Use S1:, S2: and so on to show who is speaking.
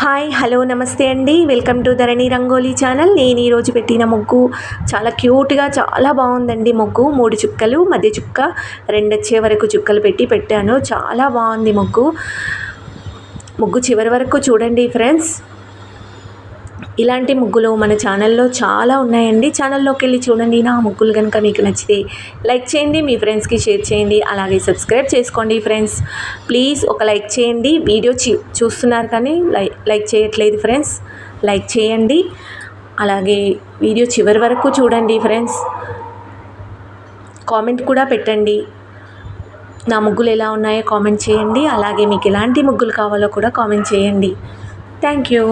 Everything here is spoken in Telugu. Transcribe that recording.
S1: హాయ్ హలో నమస్తే అండి, welcome to Dharani rangoli channel. నేను ఈరోజు పెట్టిన ముగ్గు చాలా క్యూట్గా చాలా బాగుందండి. ముగ్గు 3 చుక్కలు, మధ్య చుక్క 2 వచ్చే వరకు చుక్కలు పెట్టాను. చాలా బాగుంది ముగ్గు చివరి వరకు చూడండి ఫ్రెండ్స్. ఇలాంటి ముగ్గులు మన ఛానల్లో చాలా ఉన్నాయండి. ఛానల్లోకి వెళ్ళి చూడండి. నా ముగ్గులు కనుక మీకు నచ్చితే లైక్ చేయండి, మీ ఫ్రెండ్స్కి షేర్ చేయండి, అలాగే సబ్స్క్రైబ్ చేసుకోండి ఫ్రెండ్స్. ప్లీజ్ ఒక లైక్ చేయండి. వీడియో చూస్తున్నారు కానీ లైక్ చేయట్లేదు ఫ్రెండ్స్. లైక్ చేయండి, అలాగే వీడియో చివరి వరకు చూడండి ఫ్రెండ్స్. కామెంట్ కూడా పెట్టండి. నా ముగ్గులు ఎలా ఉన్నాయో కామెంట్ చేయండి. అలాగే మీకు ఎలాంటి ముగ్గులు కావాలో కూడా కామెంట్ చేయండి. Thank you.